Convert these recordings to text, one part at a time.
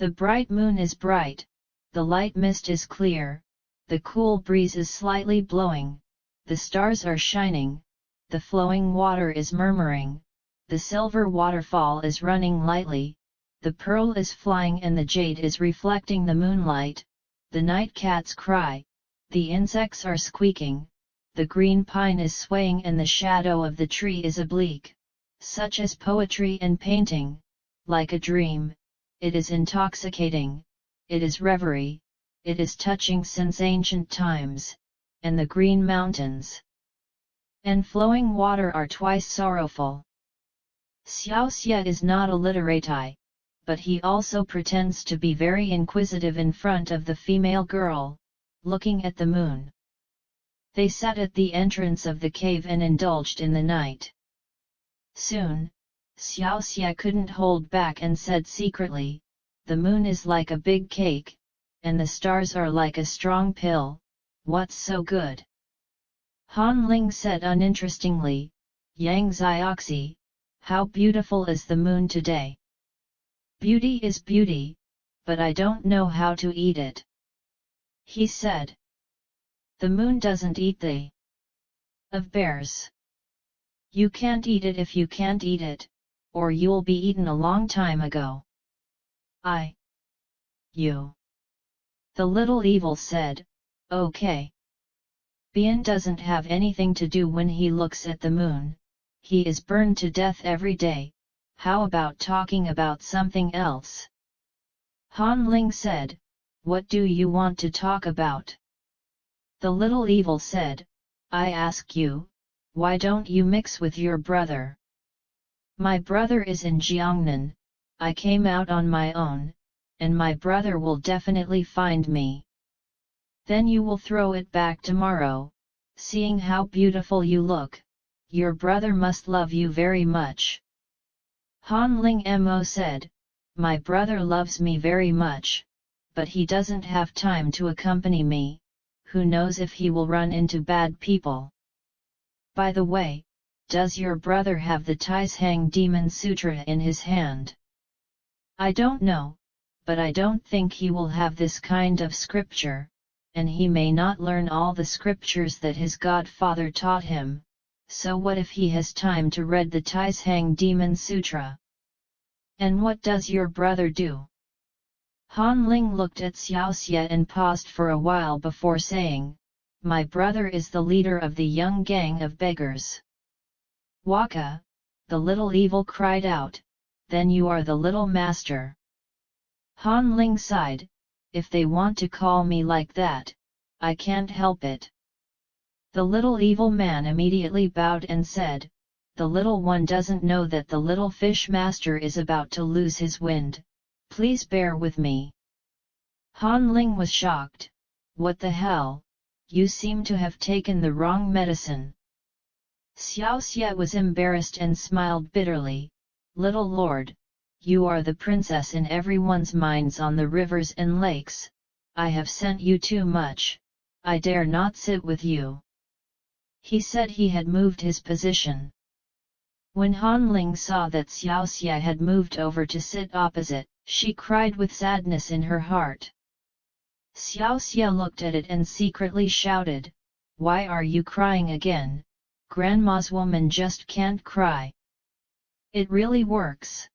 The bright moon is bright, the light mist is clear, the cool breeze is slightly blowing, the stars are shining, the flowing water is murmuring, the silver waterfall is running lightly, the pearl is flying and the jade is reflecting the moonlight, the night cats cry, the insects are squeaking, the green pine is swaying and the shadow of the tree is oblique. Such is poetry and painting, like a dream, it is intoxicating, it is reverie, it is touching since ancient times, and the green mountains and flowing water are twice sorrowful. Xiaoxie is not a literati, but he also pretends to be very inquisitive in front of the female girl, looking at the moon. They sat at the entrance of the cave and indulged in the night. Soon, Xiaoxie couldn't hold back and said secretly, "The moon is like a big cake, and the stars are like a strong pill, what's so good?" Han Ling said uninterestingly, "Yang Xiaoxie, how beautiful is the moon today?" "Beauty is beauty, but I don't know how to eat it," he said. "The moon doesn't eat the of bears. You can't eat it if you can't eat it, or you'll be eaten a long time ago." You. The little evil said, "Okay. Bian doesn't have anything to do when he looks at the moon, he is burned to death every day, how about talking about something else?" Han Ling said, "What do you want to talk about?" The little evil said, "I ask you, why don't you mix with your brother?" "My brother is in Jiangnan, I came out on my own, and my brother will definitely find me." "Then you will throw it back tomorrow, seeing how beautiful you look, your brother must love you very much." Han Ling Mo said, "My brother loves me very much, but he doesn't have time to accompany me, who knows if he will run into bad people. By the way, does your brother have the Taishang Demon Sutra in his hand?" "I don't know, but I don't think he will have this kind of scripture, and he may not learn all the scriptures that his godfather taught him, so what if he has time to read the Taishang Demon Sutra?" "And what does your brother do?" Han Ling looked at Xiaoxie and paused for a while before saying, "My brother is the leader of the young gang of beggars." "Waka!" the little evil cried out, "then you are the little master." Han Ling sighed, "If they want to call me like that, I can't help it." The little evil man immediately bowed and said, "The little one doesn't know that the little fish master is about to lose his wind, please bear with me." Han Ling was shocked, "What the hell, you seem to have taken the wrong medicine." Xiaoxie was embarrassed and smiled bitterly, "Little lord, you are the princess in everyone's minds on the rivers and lakes, I have sent you too much, I dare not sit with you." He said he had moved his position. When Han Ling saw that Xiaoxie had moved over to sit opposite, she cried with sadness in her heart. Xiaoxie looked at it and secretly shouted, "Why are you crying again? Grandma's woman just can't cry. It really works."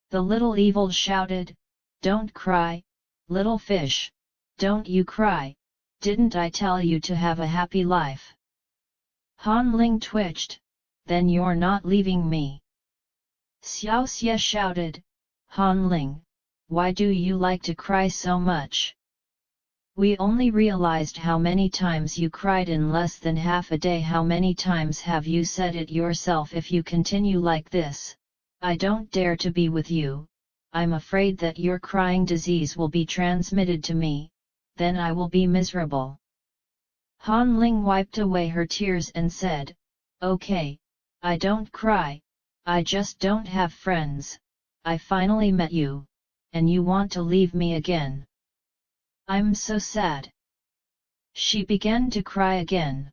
The little evil shouted, "Don't cry, little fish, don't you cry, didn't I tell you to have a happy life?" Han Ling twitched, "Then you're not leaving me." Xiaoxie shouted, "Han Ling, why do you like to cry so much? We only realized how many times you cried in less than half a day. How many times have you said it yourself? If you continue like this, I don't dare to be with you, I'm afraid that your crying disease will be transmitted to me, then I will be miserable." Han Ling wiped away her tears and said, "Okay, I don't cry, I just don't have friends, I finally met you, and you want to leave me again. I'm so sad." She began to cry again.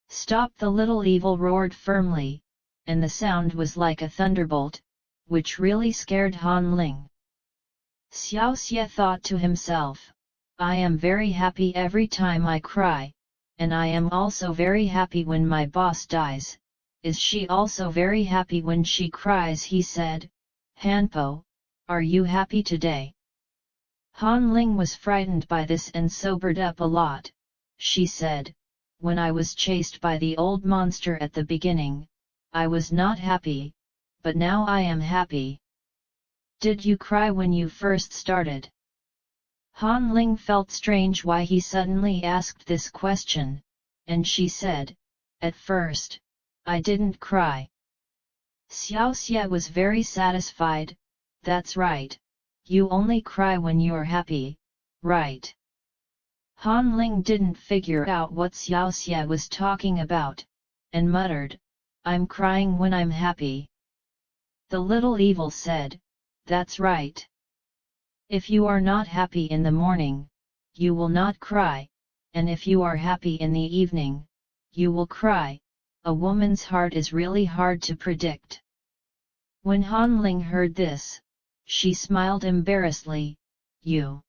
"Stop!" the little evil roared firmly, and the sound was like a thunderbolt, which really scared Han Ling. Xiaoxie thought to himself, I am very happy every time I cry, and I am also very happy when my boss dies. Is she also very happy when she cries? He said, Hanpo, are you happy today? Han Ling was frightened by this and sobered up a lot. She said, when I was chased by the old monster at the beginning, I was not happy, but now I am happy. Did you cry when you first started? Han Ling felt strange why he suddenly asked this question, and she said, at first, I didn't cry. Xiaoxie was very satisfied. That's right, you only cry when you're happy, right? Han Ling didn't figure out what Xiaoxie was talking about, and muttered, I'm crying when I'm happy. The little evil said, that's right. If you are not happy in the morning, you will not cry, and if you are happy in the evening, you will cry. A woman's heart is really hard to predict. When Han Ling heard this, she smiled embarrassedly. You're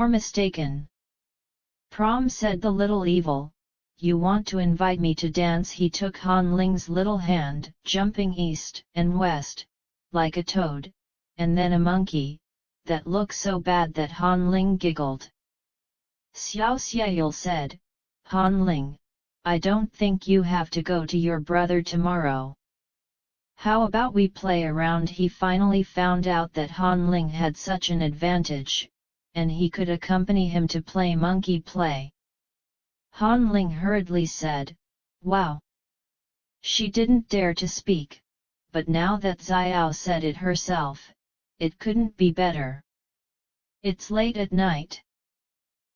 mistaken. Prom, said the little evil. You want to invite me to dance? He took Han Ling's little hand, jumping east and west, like a toad, and then a monkey, that looked so bad that Han Ling giggled. Xiaoxie said, Han Ling, I don't think you have to go to your brother tomorrow. How about we play around? He finally found out that Han Ling had such an advantage, and he could accompany him to play monkey play. Han Ling hurriedly said, wow! She didn't dare to speak, but now that Xiao said it herself, it couldn't be better. It's late at night.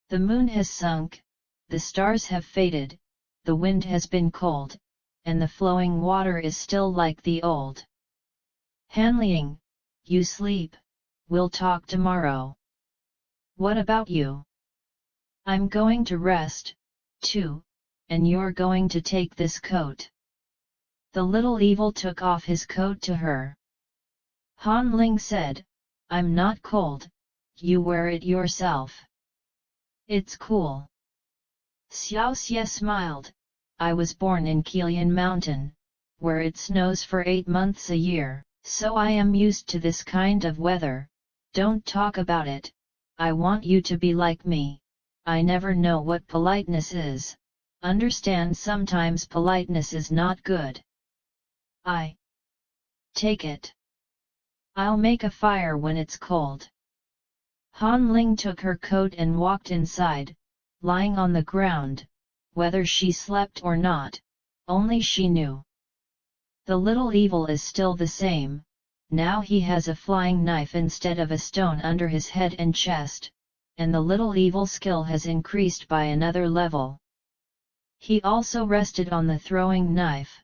The moon has sunk, the stars have faded, the wind has been cold, and the flowing water is still like the old. Hanliang, you sleep, we'll talk tomorrow. What about you? I'm going to rest, too, and you're going to take this coat. The little evil took off his coat to her. Han Ling said, I'm not cold, you wear it yourself. It's cool. Xiaoxie smiled, I was born in Qilian Mountain, where it snows for 8 months a year, so I am used to this kind of weather. Don't talk about it, I want you to be like me. I never know what politeness is. Understand, sometimes politeness is not good. I take it. I'll make a fire when it's cold. Han Ling took her coat and walked inside, lying on the ground. Whether she slept or not, only she knew. The little evil is still the same. Now he has a flying knife instead of a stone under his head and chest, and the little evil skill has increased by another level. He also rested on the throwing knife.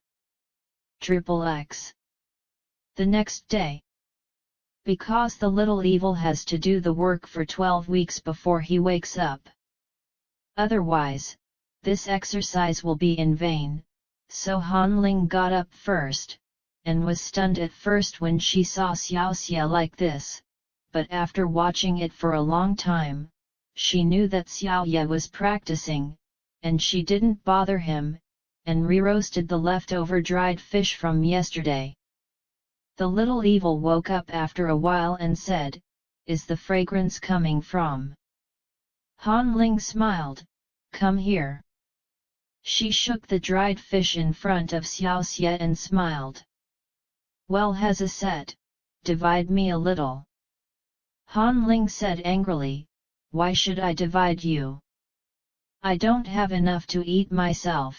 XXX. The next day. Because the little evil has to do the work for 12 weeks before he wakes up. Otherwise, this exercise will be in vain, so Han Ling got up first, and was stunned at first when she saw Xiaoxie like this, but after watching it for a long time, she knew that Xiaoye was practicing, and she didn't bother him, and re-roasted the leftover dried fish from yesterday. The little evil woke up after a while and said, is the fragrance coming from? Han Ling smiled, come here. She shook the dried fish in front of Xiaoxie and smiled. Well, has a set, divide me a little. Han Ling said angrily, why should I divide you? I don't have enough to eat myself.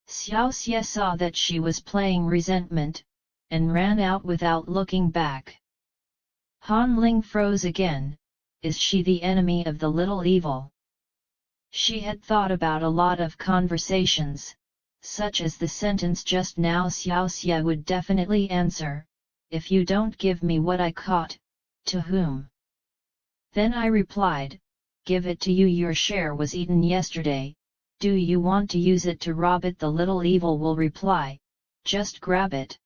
Xiaoxie saw that she was playing resentment, and ran out without looking back. Han Ling froze again. Is she the enemy of the little evil? She had thought about a lot of conversations, such as the sentence just now. Xiaoxie would definitely answer, if you don't give me what I caught, to whom? Then I replied, give it to you, your share was eaten yesterday, do you want to use it to rob it? The little evil will reply, just grab it.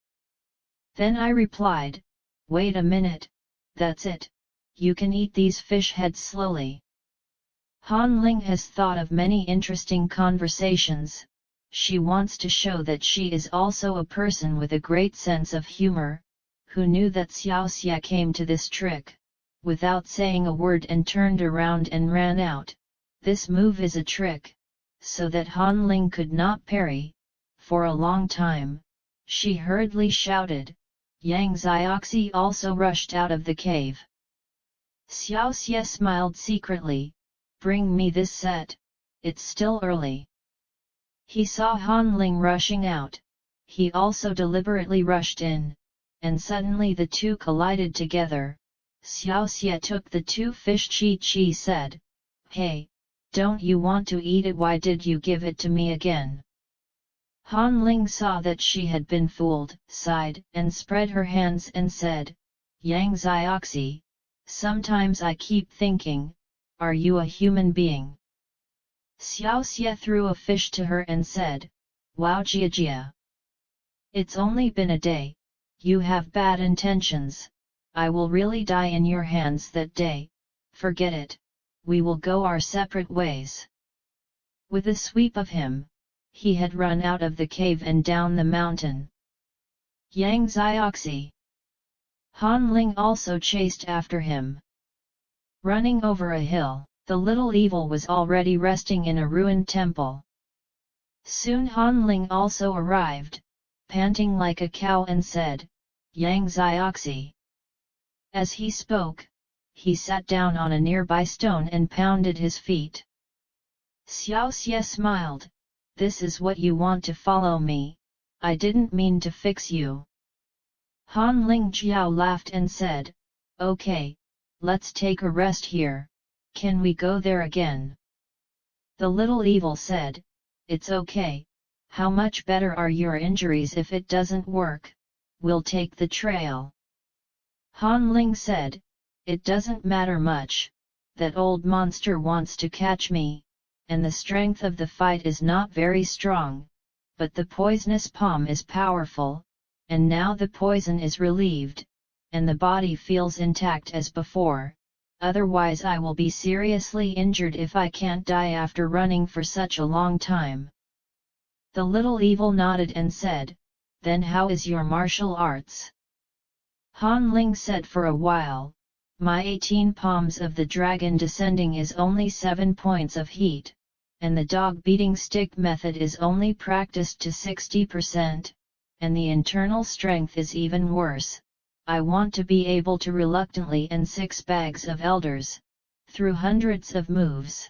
Then I replied, wait a minute, that's it, you can eat these fish heads slowly. Han Ling has thought of many interesting conversations. She wants to show that she is also a person with a great sense of humor. Who knew that Xiaoxie came to this trick, without saying a word, and turned around and ran out. This move is a trick, so that Han Ling could not parry. For a long time, she hurriedly shouted. Yang Xiaoxie also rushed out of the cave. Xiaoxie smiled secretly. Bring me this set, it's still early. He saw Han Ling rushing out. He also deliberately rushed in, and suddenly the two collided together. Xiaoxie took the two fish. Chi said, "Hey, don't you want to eat it? Why did you give it to me again?" Han Ling saw that she had been fooled, sighed, and spread her hands and said, "Yang Xiaoxie, sometimes I keep thinking, are you a human being?" Xiaoxie threw a fish to her and said, "Wow Jia. It's only been a day, you have bad intentions. I will really die in your hands that day, forget it, we will go our separate ways." With a sweep of him, he had run out of the cave and down the mountain. Yang Xiaoxie. Han Ling also chased after him. Running over a hill, the little evil was already resting in a ruined temple. Soon Han Ling also arrived, panting like a cow, and said, "Yang Xiaoxie." As he spoke, he sat down on a nearby stone and pounded his feet. Xiaoxie smiled, "This is what you want to follow me, I didn't mean to fix you." Han Ling Jiao laughed and said, "Okay, let's take a rest here, can we go there again?" The little evil said, "It's okay, how much better are your injuries if it doesn't work, we'll take the trail." Han Ling said, "It doesn't matter much, that old monster wants to catch me, and the strength of the fight is not very strong, but the poisonous palm is powerful, and now the poison is relieved, and the body feels intact as before, otherwise I will be seriously injured if I can't die after running for such a long time." The little evil nodded and said, "Then how is your martial arts?" Han Ling said, "For a while, my 18 palms of the dragon descending is only 7 points of heat, and the dog beating stick method is only practiced to 60%, and the internal strength is even worse. I want to be able to reluctantly and 6 bags of elders, through hundreds of moves."